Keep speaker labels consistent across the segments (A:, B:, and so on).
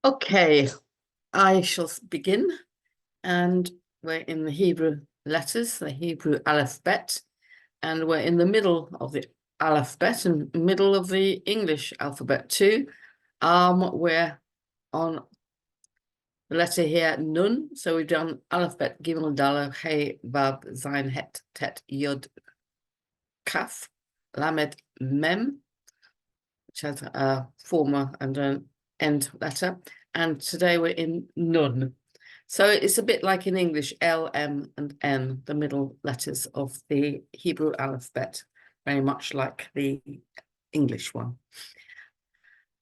A: Okay, I shall begin, and we're in the Hebrew letters, the Hebrew Alef-Bet, and we're in the middle of the Alef-Bet and middle of the English alphabet too. We're on the letter here, Nun. So we've done Alef-Bet, Gimel, Daled, Hey, Vav, Zayin, Het, Tet, Yod, Kaf, Lamed, Mem, which has a former and an end letter. And today we're in Nun. So it's a bit like in English, L, M, and N, the middle letters of the Hebrew alphabet, very much like the English one.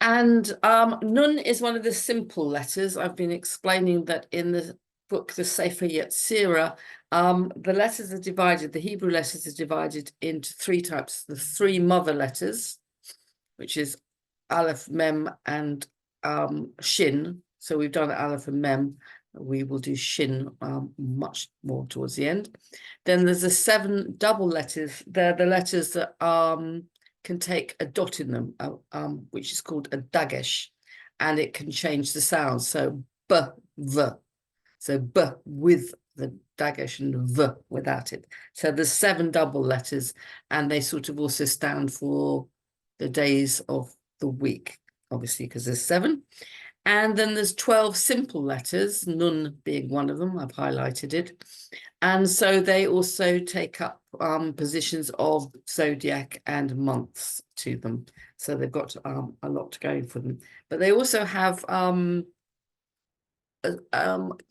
A: And Nun is one of the simple letters. I've been explaining that in the book, the Sefer Yetzirah, the letters are divided, the Hebrew letters are divided into three types. The three mother letters, which is Aleph, Mem, and Shin. So we've done Aleph and Mem. We will do Shin much more towards the end. Then there's the 7 double letters. They're the letters that can take a dot in them, which is called a dagesh, and it can change the sound. So B, V. So B with the dagesh and V without it. So there's 7 double letters, and they sort of also stand for the days of the week, obviously, because there's 7. And then there's 12 simple letters, Nun being one of them. I've highlighted it. And so they also take up positions of zodiac and months to them. So they've got a lot going for them. But they also have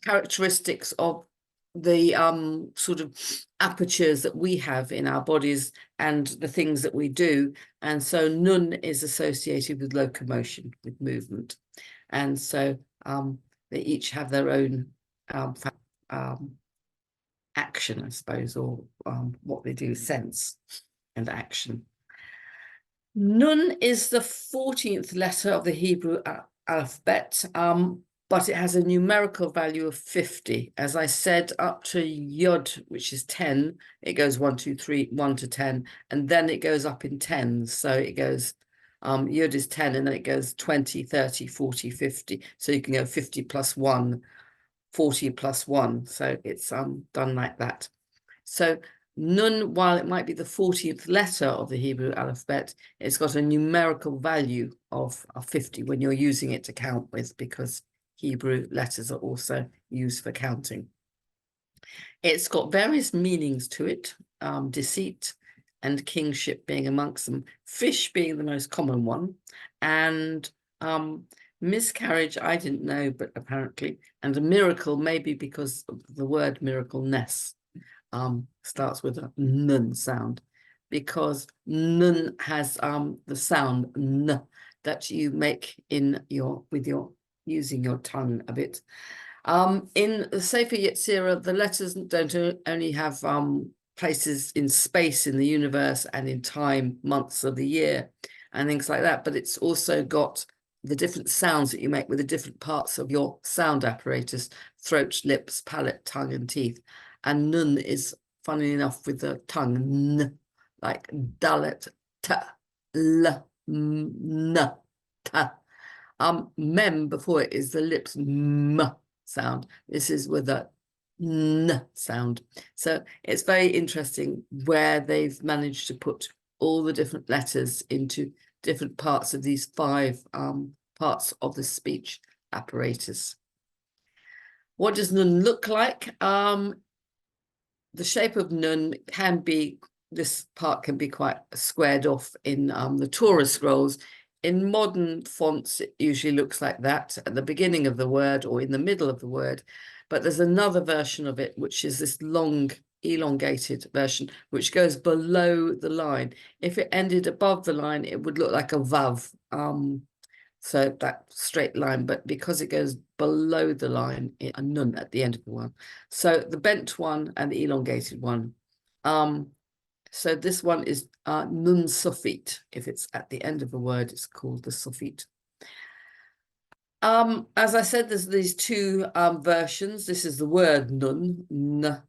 A: characteristics of the sort of apertures that we have in our bodies and the things that we do. And so Nun is associated with locomotion, with movement. And so they each have their own action, I suppose, or what they do, sense and action. Nun is the 14th letter of the Hebrew alphabet, but it has a numerical value of 50. As I said, up to Yod, which is 10, it goes 1, 2, 3, 1 to 10, and then it goes up in tens. So it goes, Yod is 10, and then it goes 20, 30, 40, 50. So you can go 50 plus 1, 40 plus 1. So it's done like that. So Nun, while it might be the 14th letter of the Hebrew alphabet, it's got a numerical value of 50 when you're using it to count with, because Hebrew letters are also used for counting. It's got various meanings to it, deceit and kingship being amongst them, fish being the most common one, and miscarriage, I didn't know, but apparently, and a miracle, maybe because of the word miracle-ness. Starts with a nun sound, because nun has the sound n that you make in using your tongue a bit. In the Sefer Yetzirah, the letters don't only have places in space in the universe and in time, months of the year and things like that, but it's also got the different sounds that you make with the different parts of your sound apparatus: throat, lips, palate, tongue, and teeth. And Nun is, funny enough, with the tongue, n, like dalet, ta, l, n, ta. Mem before it is the lips, m sound. This is with a n sound. So it's very interesting where they've managed to put all the different letters into different parts of these 5 parts of the speech apparatus. What does Nun look like? The shape of Nun can be, this part can be quite squared off in the Torah scrolls. In modern fonts, it usually looks like that at the beginning of the word or in the middle of the word. But there's another version of it, which is this long, elongated version, which goes below the line. If it ended above the line, it would look like a vav. So that straight line, but because it goes below the line, a nun at the end of the one. So the bent one and the elongated one. So this one is nun sofit. If it's at the end of a word, it's called the sofit. As I said, there's these 2 versions. This is the word nun, n.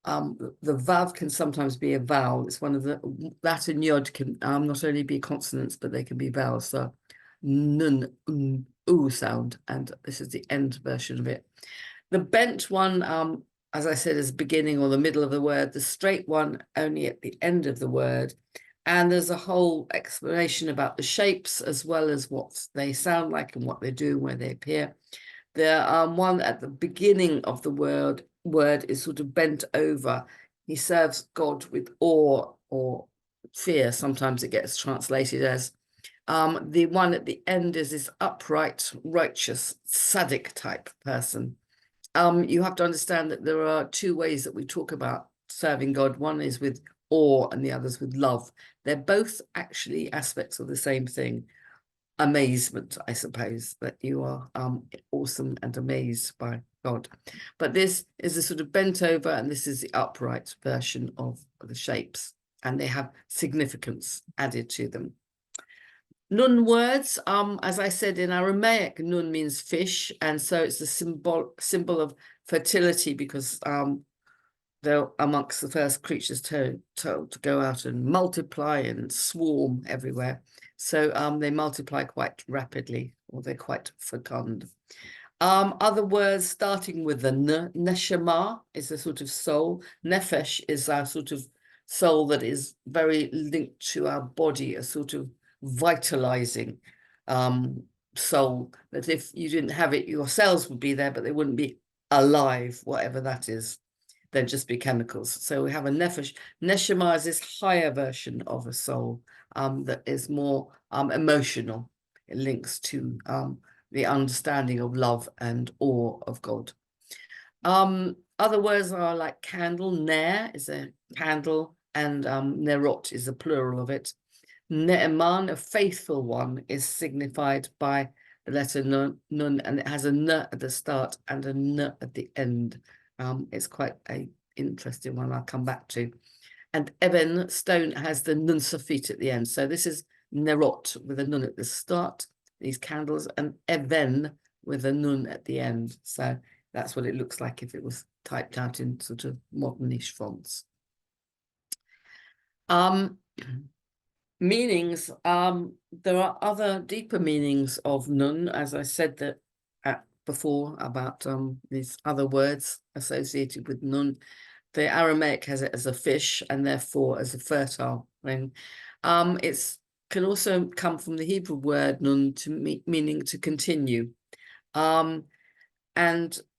A: The vav can sometimes be a vowel. It's one of the, that and yod can not only be consonants, but they can be vowels. So nun, ooh sound, and this is the end version of it. The bent one, as I said, is the beginning or the middle of the word. The straight one only at the end of the word. And there's a whole explanation about the shapes as well as what they sound like and what they do, where they appear. The one at the beginning of the word is sort of bent over. He serves God with awe or fear. Sometimes it gets translated as. The one at the end is this upright, righteous, tzaddik type person. You have to understand that there are two ways that we talk about serving God. One is with awe and the other's with love. They're both actually aspects of the same thing. Amazement, I suppose, that you are awesome and amazed by God. But this is a sort of bent over, and this is the upright version of the shapes, and they have significance added to them. Nun words, as I said, in Aramaic, nun means fish, and so it's a symbol of fertility, because they're amongst the first creatures told to go out and multiply and swarm everywhere. So they multiply quite rapidly, or they're quite fecund. Other words starting with the neshama is a sort of soul. Nefesh is our sort of soul that is very linked to our body, a sort of vitalizing soul, that if you didn't have it, your cells would be there, but they wouldn't be alive, whatever that is. They'd just be chemicals. So we have a nefesh. Neshama is this higher version of a soul that is more emotional. It links to the understanding of love and awe of God. Other words are like candle. Ner is a candle, and nerot is a plural of it. Ne'eman, a faithful one, is signified by the letter nun, and it has a n at the start and a n at the end. It's quite an interesting one I'll come back to. And Eben, stone, has the nun safit at the end. So this is nerot with a nun at the start, these candles, and Even with a nun at the end. So that's what it looks like if it was typed out in sort of modernish fonts. Meanings, there are other deeper meanings of nun, as I said that before about these other words associated with nun. The Aramaic has it as a fish, and therefore as a fertile thing. It can also come from the Hebrew word nun, to meaning to continue. And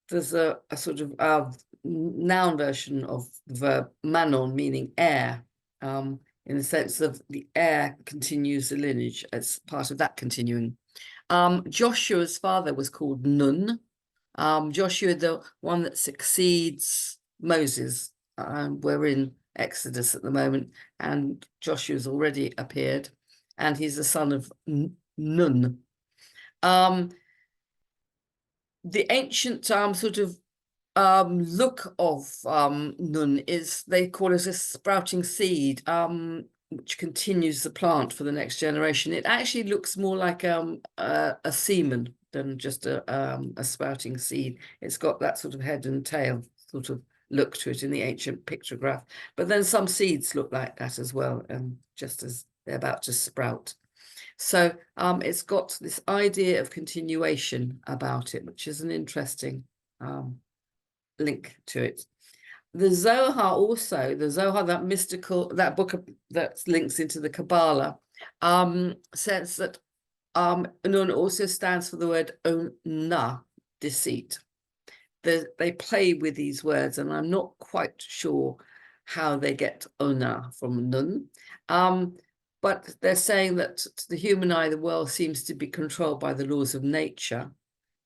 A: there's a sort of noun version of the verb manon, meaning heir, in the sense of the heir continues the lineage as part of that continuing. Joshua's father was called Nun. Joshua, the one that succeeds Moses. We're in Exodus at the moment, and Joshua's already appeared, and he's the son of Nun. The ancient sort of look of Nun is, they call it a sprouting seed, which continues the plant for the next generation. It actually looks more like a semen than just a sprouting seed. It's got that sort of head and tail sort of look to it in the ancient pictograph. But then some seeds look like that as well, just as they're about to sprout. So it's got this idea of continuation about it, which is an interesting link to it. The Zohar also, the Zohar, that mystical, that book that links into the Kabbalah, says that Nun also stands for the word ona, deceit. They play with these words, and I'm not quite sure how they get ona from Nun. But they're saying that to the human eye, the world seems to be controlled by the laws of nature,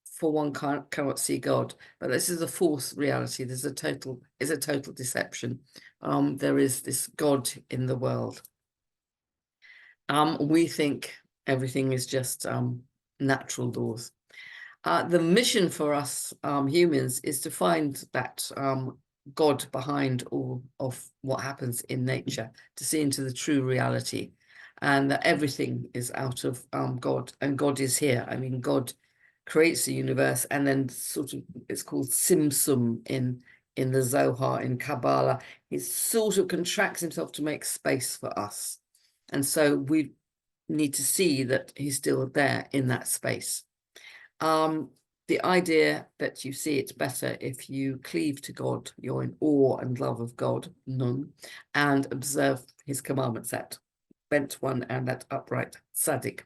A: for one cannot see God. But this is a false reality. It's a total deception. There is this God in the world. We think everything is just natural laws. The mission for us humans is to find that God behind all of what happens in nature, to see into the true reality, and that everything is out of God, and God is here. I mean, God creates the universe, and then sort of, it's called Simsum in the Zohar, in Kabbalah. He sort of contracts himself to make space for us. And so we need to see that he's still there in that space. The idea that you see it's better if you cleave to God, you're in awe and love of God, Nun, and observe his commandments, that bent one and that upright tzaddik.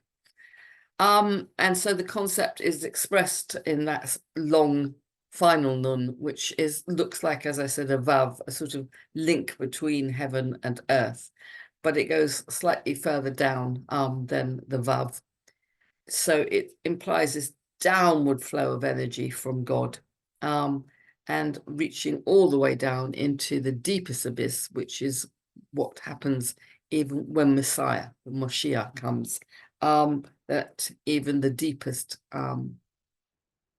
A: And so the concept is expressed in that long final Nun, which looks like, as I said, a vav, a sort of link between heaven and earth, but it goes slightly further down than the vav. So it implies this downward flow of energy from God, and reaching all the way down into the deepest abyss, which is what happens even when Messiah, the Moshiach, comes, that even the deepest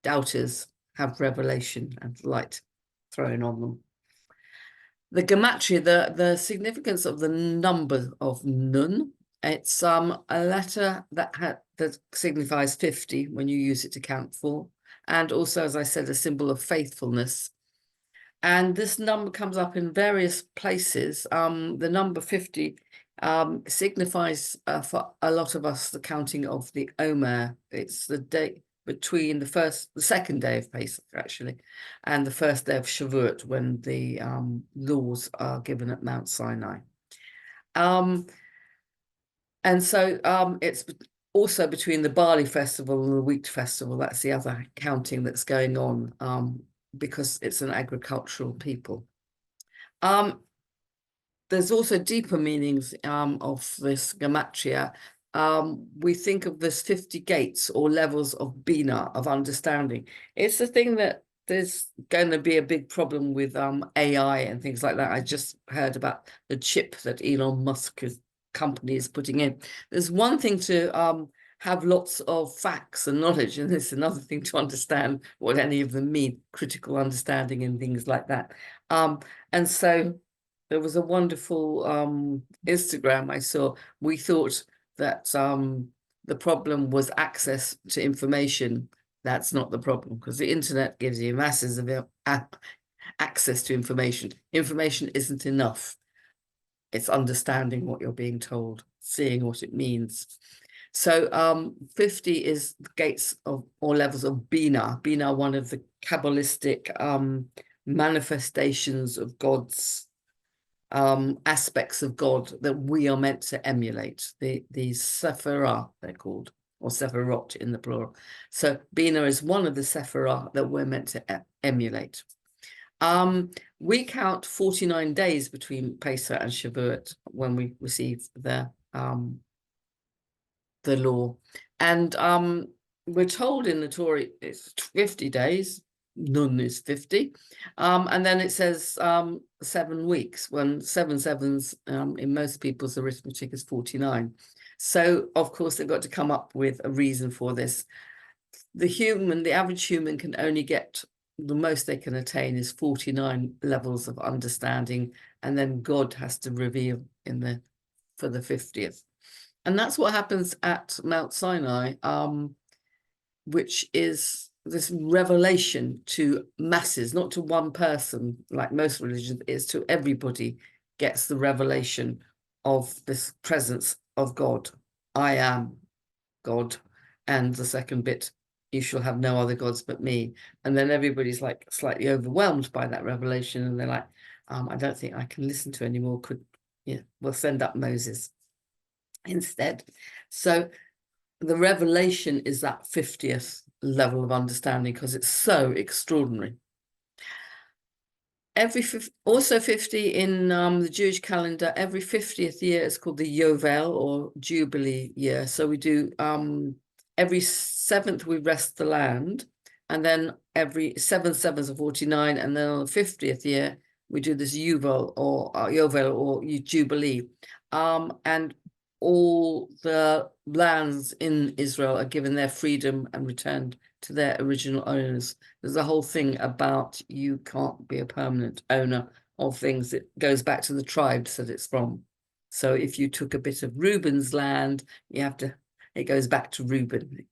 A: doubters have revelation and light thrown on them. The gematria, the significance of the number of Nun, it's a letter that signifies 50 when you use it to count 4, and also, as I said, a symbol of faithfulness. And this number comes up in various places. The number 50 signifies for a lot of us the counting of the Omer. It's the day between the second day of Pesach, actually, and the first day of Shavuot, when the laws are given at Mount Sinai. And so it's also between the barley festival and the wheat festival. That's the other counting that's going on, because it's an agricultural people. There's also deeper meanings of this gematria. We think of this 50 gates or levels of Bina, of understanding. It's the thing that there's going to be a big problem with AI and things like that. I just heard about the chip that Elon Musk's company is putting in. There's one thing to have lots of facts and knowledge, and there's another thing to understand what any of them mean, critical understanding and things like that. And so there was a wonderful Instagram I saw. We thought that the problem was access to information. That's not the problem, because the internet gives you masses of access to information. Information isn't enough. It's understanding what you're being told, seeing what it means. So 50 is the gates of or levels of Bina. Bina, one of the Kabbalistic manifestations of God's aspects of God that we are meant to emulate. The Sephirah, they're called, or Sephirot in the plural. So Bina is one of the Sephirah that we're meant to emulate. We count 49 days between Pesach and Shavuot when we receive the law. And we're told in the Torah it's 50 days, Nun is 50. And then it says 7 weeks, when 7 sevens in most people's arithmetic is 49. So, of course, they've got to come up with a reason for this. The average human can only get, the most they can attain is 49 levels of understanding, and then God has to reveal for the 50th. And that's what happens at Mount Sinai, which is this revelation to masses, not to one person like most religions. It's to everybody gets the revelation of this presence of God. I am God. And the second bit, you shall have no other gods but me. And then everybody's like slightly overwhelmed by that revelation, and they're like, I don't think I can listen to anymore. We'll send up Moses instead. So the revelation is that 50th level of understanding, because it's so extraordinary. Also 50 in the Jewish calendar, every 50th year is called the Yovel, or Jubilee year. So we do every 7th we rest the land, and then every 7 sevens are 49, and then on the 50th year we do this Yovel or Jubilee, and all the lands in Israel are given their freedom and returned to their original owners. There's a whole thing about you can't be a permanent owner of things. It goes back to the tribes that it's from. So if you took a bit of Reuben's land, it goes back to Reuben.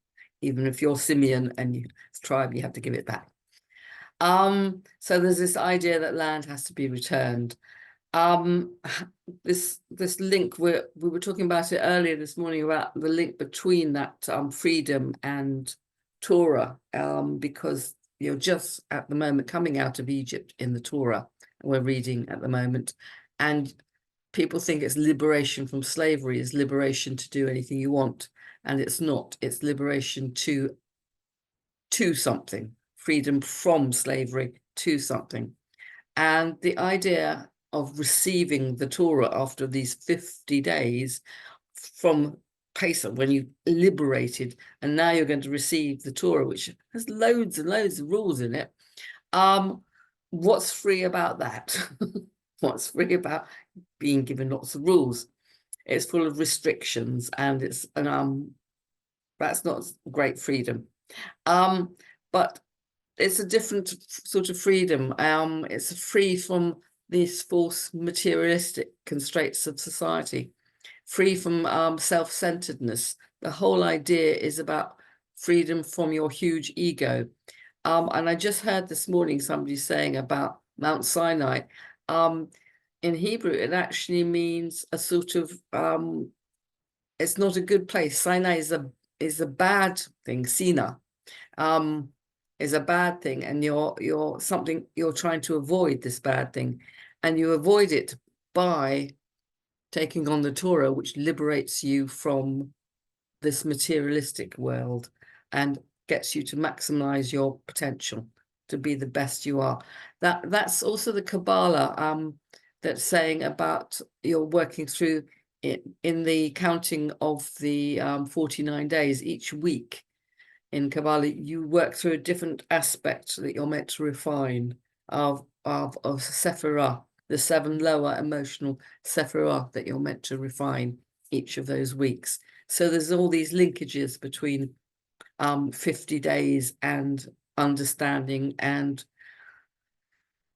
A: Even if you're Simeon and it's tribe, you have to give it back. So there's this idea that land has to be returned. This link, we were talking about it earlier this morning, about the link between that freedom and Torah, because you're just at the moment coming out of Egypt in the Torah. We're reading at the moment, and people think it's liberation from slavery, is liberation to do anything you want, and it's not. It's liberation to something, freedom from slavery to something. And the idea of receiving the Torah after these 50 days from Pesach, when you liberated, and now you're going to receive the Torah, which has loads and loads of rules in it. What's free about that? What's free about being given lots of rules? It's full of restrictions, and that's not great freedom. But it's a different sort of freedom. It's free from these false materialistic constraints of society, free from self-centeredness. The whole idea is about freedom from your huge ego. And I just heard this morning somebody saying about Mount Sinai. In Hebrew, it actually means a sort of, it's not a good place. Sinai is a bad thing. Sina is a bad thing, and you're trying to avoid this bad thing, and you avoid it by taking on the Torah, which liberates you from this materialistic world and gets you to maximize your potential to be the best you are. That's also the Kabbalah that's saying about you're working through it in the counting of the 49 days each week. In Kabbalah, you work through a different aspect that you're meant to refine of Sephirah, the 7 lower emotional Sephirah that you're meant to refine each of those weeks. So there's all these linkages between 50 days and understanding and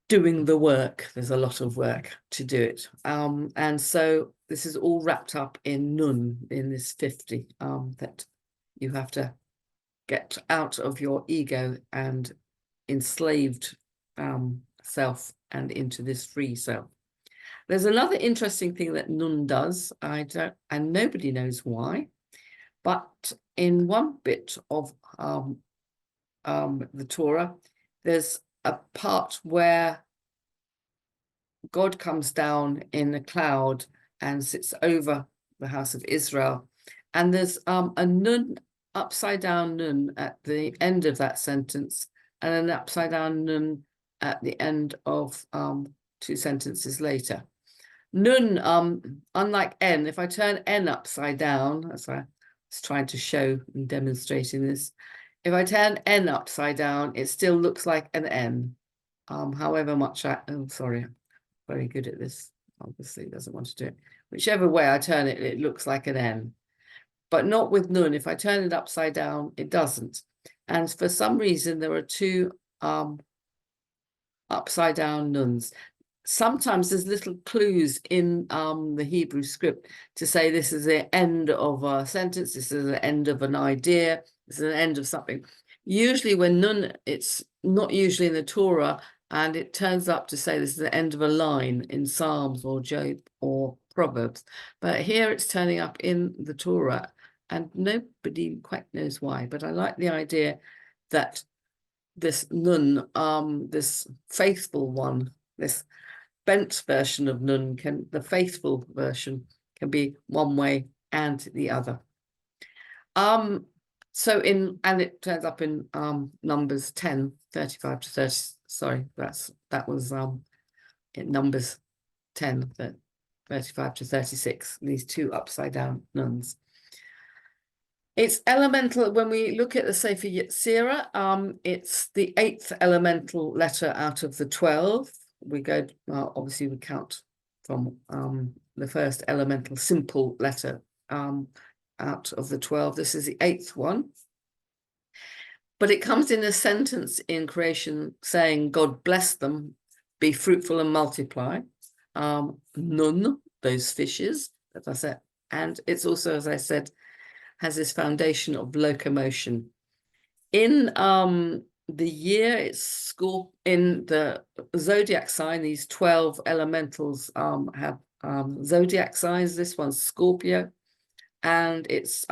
A: doing the work. There's a lot of work to do it. And so this is all wrapped up in Nun, in this 50, that you have to get out of your ego and enslaved self and into this free self. There's another interesting thing that Nun does, and nobody knows why, but in one bit of the Torah, there's a part where God comes down in a cloud and sits over the house of Israel, and there's a Nun, upside down Nun at the end of that sentence, and an upside down Nun at the end of 2 sentences later. Nun, unlike N, if I turn N upside down, that's what I was trying to show in demonstrating this. If I turn N upside down, it still looks like an N. However much sorry, I'm very good at this. Obviously, it doesn't want to do it. Whichever way I turn it, it looks like an N. But not with Nun. If I turn it upside down, it doesn't. And for some reason, there are 2 upside down Nuns. Sometimes there's little clues in the Hebrew script to say this is the end of a sentence, this is the end of an idea, this is the end of something. Usually when Nun, it's not usually in the Torah, and it turns up to say this is the end of a line in Psalms or Job or Proverbs. But here it's turning up in the Torah, and nobody quite knows why. But I like the idea that this Nun, this faithful one, this bent version of Nun, the faithful version can be one way and the other. So and it turns up in Numbers 10, 35 to 30. Sorry, that was in Numbers 10, 35 to 36. These 2 upside down Nuns. It's elemental. When we look at the Sefer Yetzirah, it's the 8th elemental letter out of the 12. We go, obviously we count from the first elemental simple letter out of the 12. This is the 8th one. But it comes in a sentence in creation saying, God bless them, be fruitful and multiply. Nun, those fishes, as I said. And it's also, as I said, has this foundation of locomotion. In the year, it's in the zodiac sign, these 12 elementals have zodiac signs. This one's Scorpio. and it's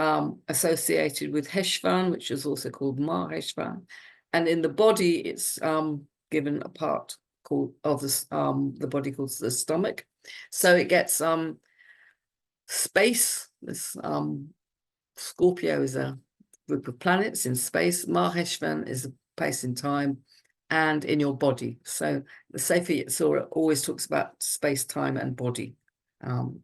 A: associated with Heshvan, which is also called Ma Heshvan. And in the body, it's given a part called of the body called the stomach. So it gets space. This Scorpio is a group of planets in space. Ma Heshvan is a place in time and in your body. So the Sefer Yetzirah always talks about space, time, and body,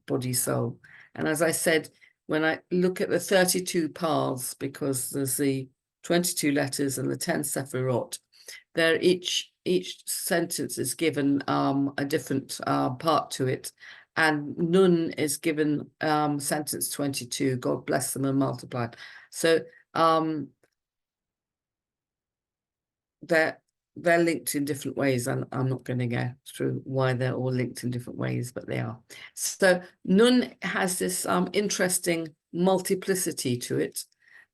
A: body, soul. And as I said, when I look at the 32 paths, because there's the 22 letters and the 10 Sephirot, there each sentence is given a different part to it. And Nun is given sentence 22, God bless them and multiply. So they're linked in different ways, and I'm not going to go through why they're all linked in different ways, but they are. So Nun has this interesting multiplicity to it,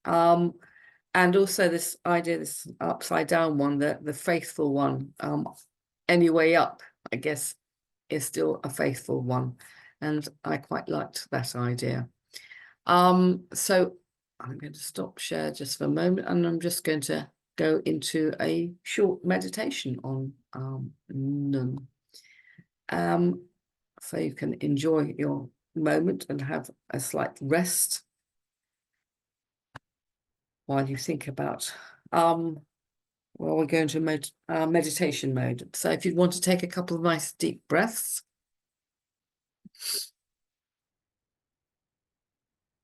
A: and also this idea, this upside down one, the faithful one, any way up, I guess, is still a faithful one, and I quite liked that idea. So I'm going to stop share just for a moment, and I'm just going to go into a short meditation on Nun. So you can enjoy your moment and have a slight rest while you think about well, we're going to meditation mode. So if you'd want to take a couple of nice deep breaths,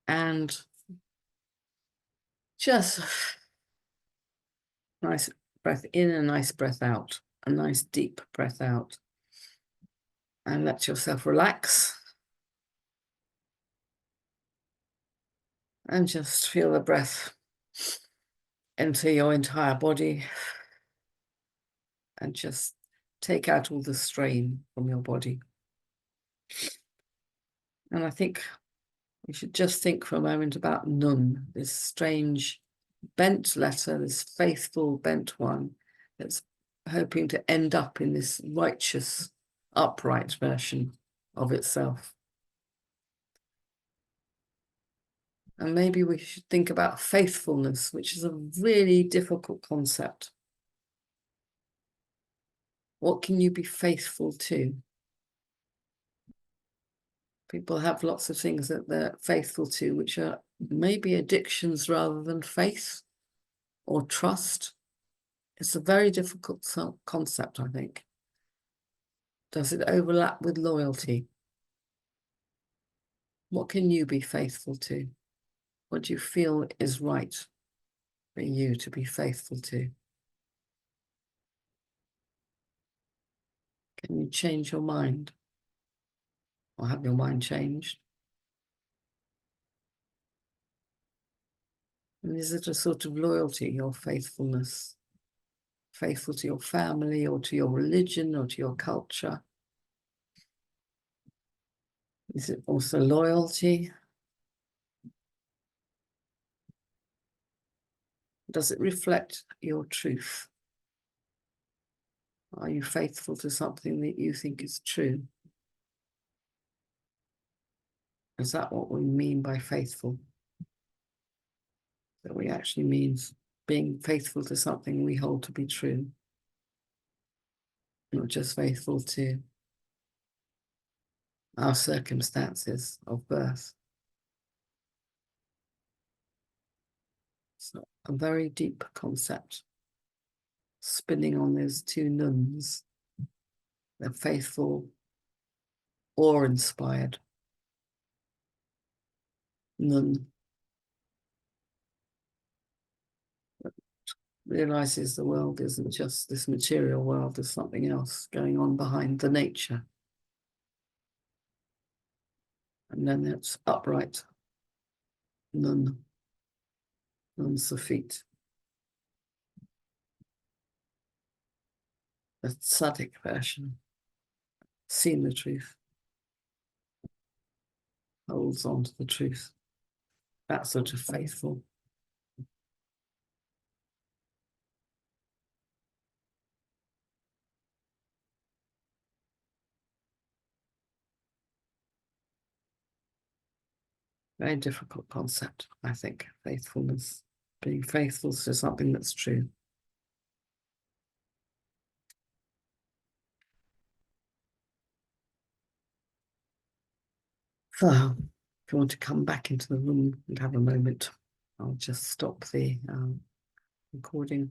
A: and just nice breath in, a nice breath out, a nice deep breath out, and let yourself relax, and just feel the breath enter your entire body, and just take out all the strain from your body. And I think we should just think for a moment about Nun, this strange bent letter, this faithful bent one that's hoping to end up in this righteous, upright version of itself. And maybe we should think about faithfulness, which is a really difficult concept. What can you be faithful to? People have lots of things that they're faithful to, which are maybe addictions rather than faith or trust. It's a very difficult concept, I think. Does it overlap with loyalty? What can you be faithful to? What do you feel is right for you to be faithful to? Can you change your mind or have your mind changed? And is it a sort of loyalty or faithfulness? Faithful to your family or to your religion or to your culture? Is it also loyalty? Does it reflect your truth? Are you faithful to something that you think is true? Is that what we mean by faithful? That we actually means being faithful to something we hold to be true, not just faithful to our circumstances of birth. So a very deep concept, spinning on those two nuns, the faithful, awe-inspired nun that realizes the world isn't just this material world, there's something else going on behind the nature. And then it's upright nun, nun Safit, the tzaddik version, seen the truth, holds on to the truth. That sort of faithful. Very difficult concept, I think, faithfulness, being faithful to something that's true. So, if you want to come back into the room and have a moment, I'll just stop the recording.